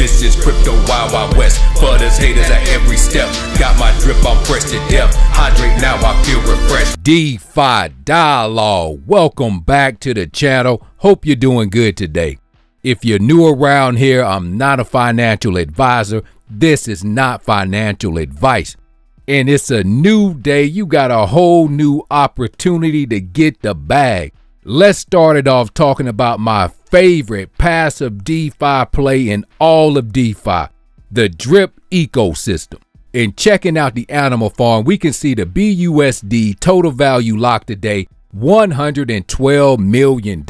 This is crypto Wild Wild West. Butters haters at every step. Got my drip, I'm fresh to death. Hydrate now, I feel refreshed. DeFi Dialogue. Welcome back to the channel. Hope you're doing good today. If you're new around here, I'm not a financial advisor. This is not financial advice. And it's a new day. You got a whole new opportunity to get the bag. Let's start it off talking about my favorite passive DeFi play in all of DeFi, the Drip ecosystem. And checking out the animal farm, we can see the BUSD total value locked today, $112 million.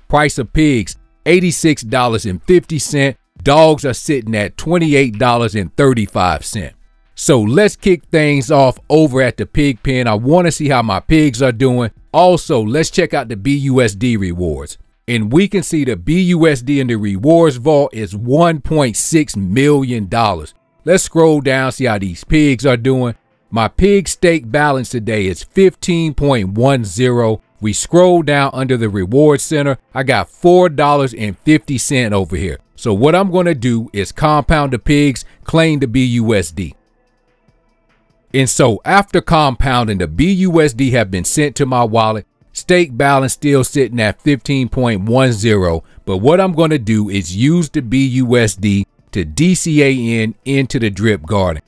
Price of pigs, $86.50. Dogs are sitting at $28.35. So let's kick things off over at the pig pen. I want to see how my pigs are doing. Also, let's check out the BUSD rewards. And we can see the BUSD in the rewards vault is $1.6 million. Let's scroll down, see how these pigs are doing. My pig stake balance today is 15.10. We scroll down under the reward center. I got $4.50 over here. So what I'm going to do is compound the pigs, claim the BUSD. And so after compounding, the BUSD have been sent to my wallet. Stake balance still sitting at 15.10. But what I'm going to do is use the BUSD to DCA into the drip garden.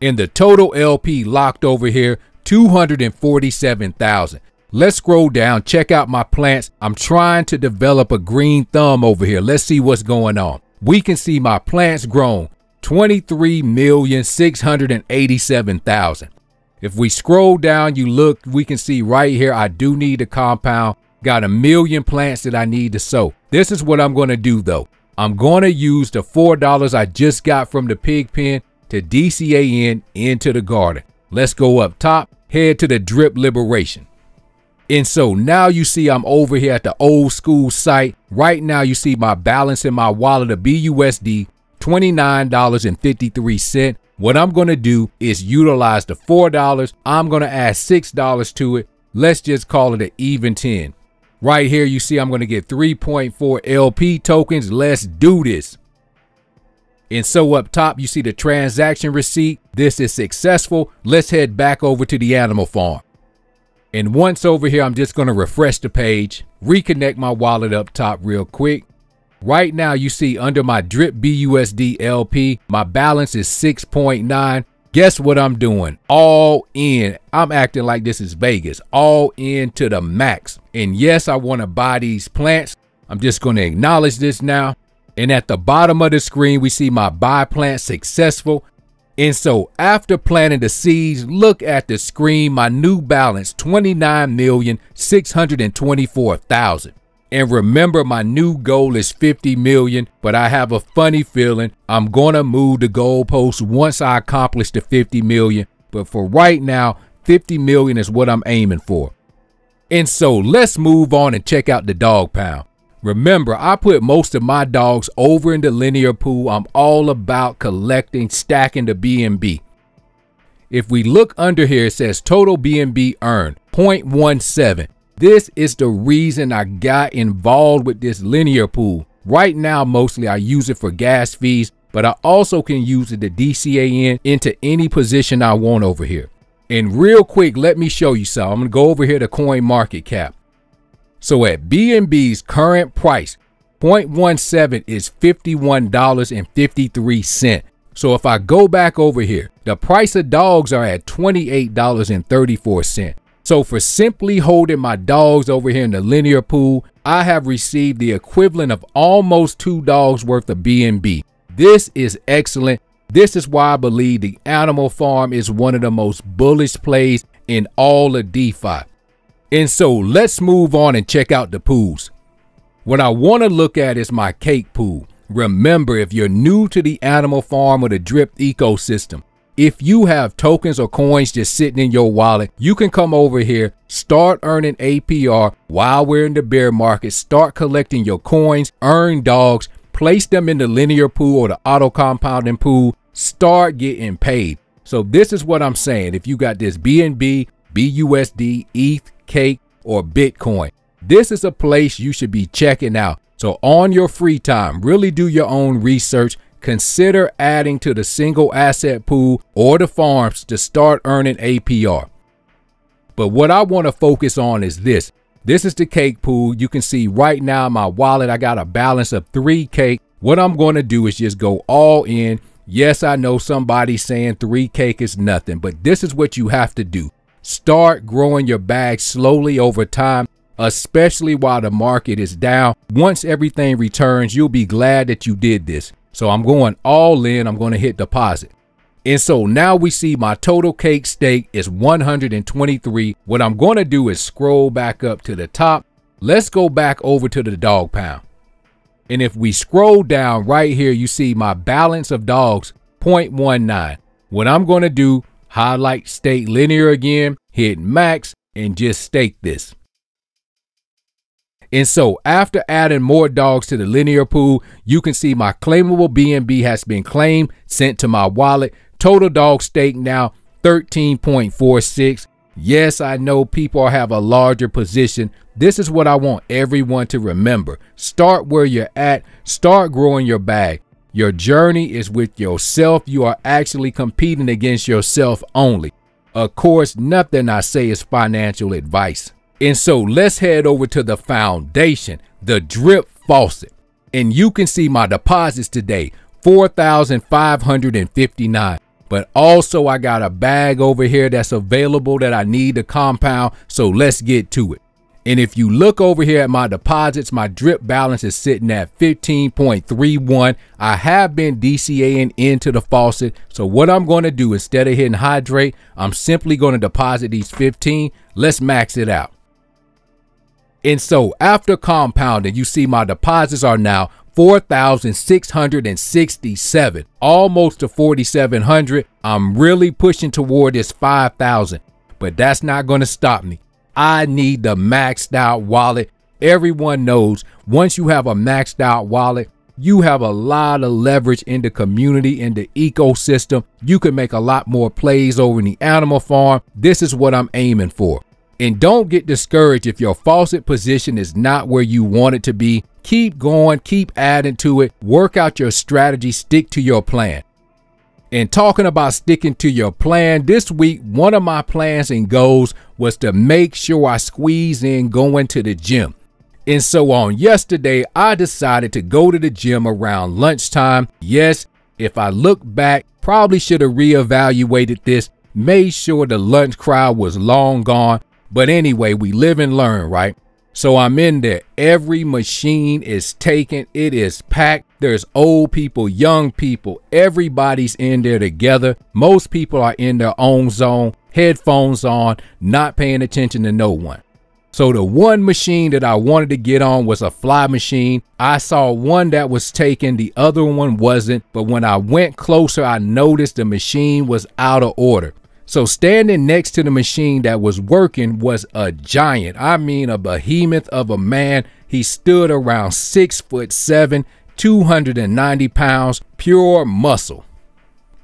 And the total LP locked over here, 247,000. Let's scroll down, check out my plants. I'm trying to develop a green thumb over here. Let's see what's going on. We can see my plants grown, 23,687,000. If we scroll down, you look, we can see right here, I do need a compound. Got 1 million plants that I need to sow. This is what I'm going to do though. I'm going to use the $4 I just got from the pig pen to DCA into the garden. Let's go up top, head to the drip liberation. And so now you see I'm over here at the old school site. Right now you see my balance in my wallet of BUSD, $29.53. What I'm going to do is utilize the $4. I'm going to add $6 to it. Let's just call it an even 10. Right here you see I'm going to get 3.4 LP tokens. Let's do this. And so up top you see the transaction receipt. This is successful. Let's head back over to the animal farm. And once over here, I'm just going to refresh the page, reconnect my wallet up top real quick. Right now, you see under my Drip BUSD LP, my balance is 6.9. Guess what I'm doing? All in. I'm acting like this is Vegas. All in to the max. And yes, I want to buy these plants. I'm just going to acknowledge this now. And at the bottom of the screen, we see my buy plant successful. And so after planting the seeds, look at the screen, my new balance, 29,624,000. And remember, my new goal is 50 million, but I have a funny feeling I'm going to move the goalpost once I accomplish the 50 million. But for right now, 50 million is what I'm aiming for. And so let's move on and check out the dog pound. Remember, I put most of my dogs over in the linear pool. I'm all about collecting, stacking the BNB. If we look under here, it says total BNB earned 0.17. This is the reason I got involved with this linear pool. Right now, mostly I use it for gas fees, but I also can use it to DCA into any position I want over here. And real quick, let me show you something. I'm going to go over here to coin market cap. So at BNB's current price, 0.17 is $51.53. So if I go back over here, the price of dogs are at $28.34. So for simply holding my dogs over here in the linear pool, I have received the equivalent of almost 2 dogs worth of BNB. This is excellent. This is why I believe the animal farm is one of the most bullish plays in all of DeFi. And so let's move on and check out the pools. What I want to look at is my cake pool. Remember, if you're new to the animal farm or the drip ecosystem, if you have tokens or coins just sitting in your wallet, you can come over here, start earning APR while we're in the bear market, start collecting your coins, earn dogs, place them in the linear pool or the auto compounding pool, start getting paid. So this is what I'm saying. If you got this BNB, BUSD, ETH, Cake, or Bitcoin, this is a place you should be checking out. So on your free time, really do your own research. Consider adding to the single asset pool or the farms to start earning APR. But what I want to focus on is this. This is the cake pool. You can see right now in my wallet, I got a balance of 3 cake. What I'm going to do is just go all in. Yes, I know somebody's saying 3 cake is nothing, but this is what you have to do. Start growing your bag slowly over time, especially while the market is down. Once everything returns, you'll be glad that you did this. So I'm going all in. I'm going to hit deposit. And so now we see my total cake stake is 123. What I'm going to do is scroll back up to the top. Let's go back over to the dog pound. And if we scroll down right here, you see my balance of dogs, 0.19. What I'm going to do, highlight stake linear again, hit max, and just stake this. And so after adding more dogs to the linear pool, you can see my claimable BNB has been claimed, sent to my wallet. Total dog stake now 13.46. Yes, I know people have a larger position. This is what I want everyone to remember. Start where you're at. Start growing your bag. Your journey is with yourself. You are actually competing against yourself only. Of course, nothing I say is financial advice. And so let's head over to the foundation, the Drip Faucet. And you can see my deposits today, 4,559. But also I got a bag over here that's available that I need to compound. So let's get to it. And if you look over here at my deposits, my drip balance is sitting at 15.31. I have been DCA'ing into the faucet. So what I'm going to do, instead of hitting hydrate, I'm simply going to deposit these 15. Let's max it out. And so after compounding, you see my deposits are now 4,667, almost to 4,700. I'm really pushing toward this 5,000, but that's not going to stop me. I need the maxed out wallet. Everyone knows once you have a maxed out wallet, you have a lot of leverage in the community, in the ecosystem. You can make a lot more plays over in the animal farm. This is what I'm aiming for. And don't get discouraged if your faucet position is not where you want it to be. Keep going, keep adding to it, work out your strategy, stick to your plan. And talking about sticking to your plan, this week, one of my plans and goals was to make sure I squeeze in going to the gym. And so on yesterday, I decided to go to the gym around lunchtime. Yes, if I look back, probably should have reevaluated this, made sure the lunch crowd was long gone. But anyway, we live and learn, right? So I'm in there. Every machine is taken. It is packed. There's old people, young people. Everybody's in there together. Most people are in their own zone, headphones on, not paying attention to no one. So the one machine that I wanted to get on was a fly machine. I saw one that was taken. The other one wasn't. But when I went closer, I noticed the machine was out of order. So standing next to the machine that was working was a giant. I mean, a behemoth of a man. He stood around 6'7", 290 pounds, pure muscle.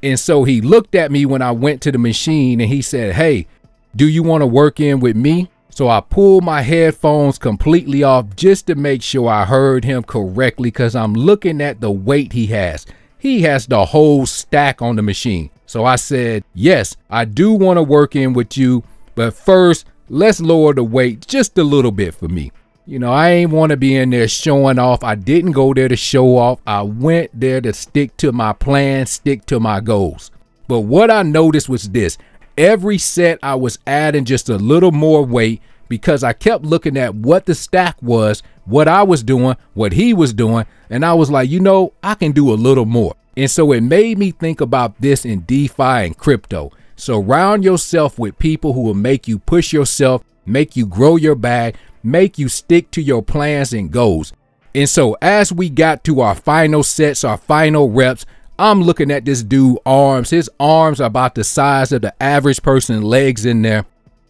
And so he looked at me when I went to the machine and he said, "Hey, do you want to work in with me?" So I pulled my headphones completely off just to make sure I heard him correctly, because I'm looking at the weight he has. He has the whole stack on the machine. So I said, "Yes, I do want to work in with you, but first, let's lower the weight just a little bit for me." You know, I ain't want to be in there showing off. I didn't go there to show off. I went there to stick to my plan, stick to my goals. But what I noticed was this. Every set I was adding just a little more weight, because I kept looking at what the stack was, what I was doing, what he was doing, and I was like, you know, I can do a little more. And so it made me think about this in DeFi and crypto. Surround yourself with people who will make you push yourself, make you grow your bag, make you stick to your plans and goals. And so as we got to our final sets, our final reps, I'm looking at this dude's arms. His arms are about the size of the average person's legs in there.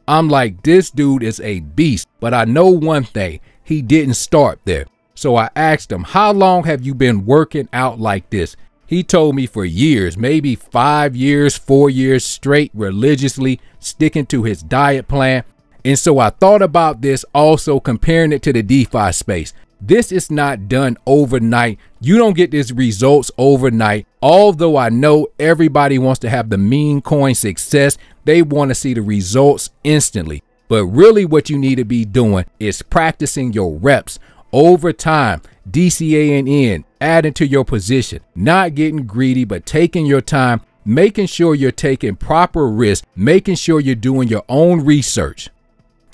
I'm like, this dude is a beast. But I know one thing, he didn't start there. So I asked him, "How long have you been working out like this?" He told me for years, maybe 5 years, 4 years straight, religiously sticking to his diet plan. And so I thought about this, also comparing it to the DeFi space. This is not done overnight. You don't get these results overnight. Although I know everybody wants to have the meme coin success, they want to see the results instantly. But really what you need to be doing is practicing your reps over time, DCA'ing in, adding to your position, not getting greedy, but taking your time, making sure you're taking proper risks, making sure you're doing your own research.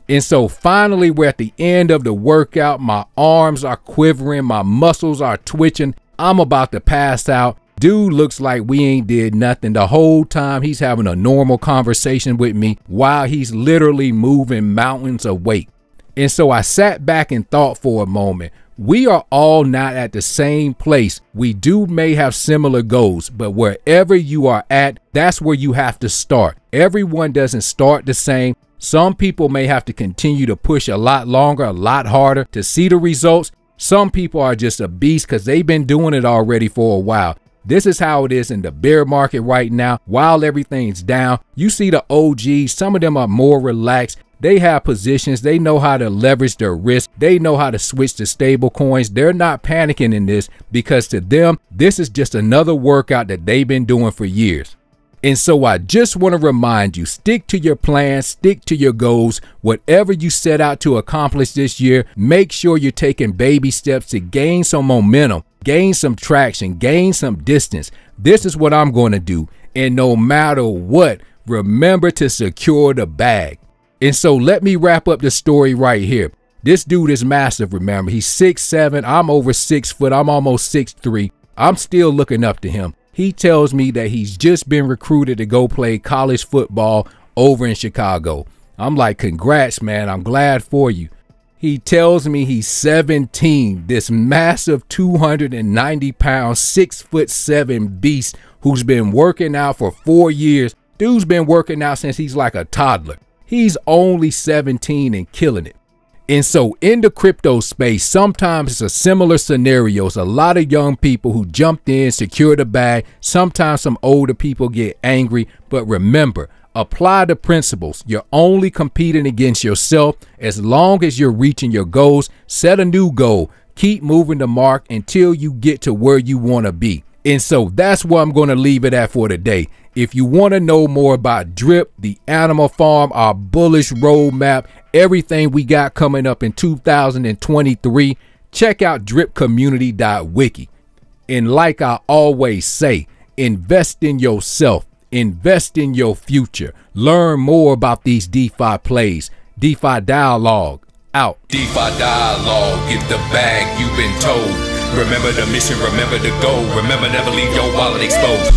And so finally, we're at the end of the workout. My arms are quivering, my muscles are twitching. I'm about to pass out. Dude looks like we ain't did nothing. The whole time he's having a normal conversation with me while he's literally moving mountains of weight. And so I sat back and thought for a moment. We are all not at the same place. We may have similar goals, but wherever you are at, that's where you have to start. Everyone doesn't start the same. Some people may have to continue to push a lot longer, a lot harder to see the results. Some people are just a beast because they've been doing it already for a while. This is how it is in the bear market right now. While everything's down, you see the OGs, some of them are more relaxed. They have positions. They know how to leverage their risk. They know how to switch to stable coins. They're not panicking in this because to them, this is just another workout that they've been doing for years. And so I just want to remind you, stick to your plan, stick to your goals. Whatever you set out to accomplish this year, make sure you're taking baby steps to gain some momentum, gain some traction, gain some distance. This is what I'm going to do. And no matter what, remember to secure the bag. And so let me wrap up the story right here. This dude is massive, remember. He's 6'7". I'm over 6 foot. I'm almost 6'3". I'm still looking up to him. He tells me that he's just been recruited to go play college football over in Chicago. I'm like, congrats, man. I'm glad for you. He tells me he's 17, this massive 290-pound, 6'7" beast who's been working out for 4 years. Dude's been working out since he's like a toddler. He's only 17 and killing it. And so in the crypto space, sometimes it's a similar scenarios. A lot of young people who jumped in, secured the bag. Sometimes some older people get angry. But remember, apply the principles. You're only competing against yourself. As long as you're reaching your goals, set a new goal. Keep moving the mark until you get to where you want to be. And so that's where I'm going to leave it at for today. If you want to know more about Drip, the animal farm, our bullish roadmap, everything we got coming up in 2023, check out dripcommunity.wiki. And like I always say, invest in yourself, invest in your future. Learn more about these DeFi plays. DeFi Dialogue out. DeFi Dialogue, get the bag you've been told. Remember the mission, remember the goal. Remember, never leave your wallet exposed.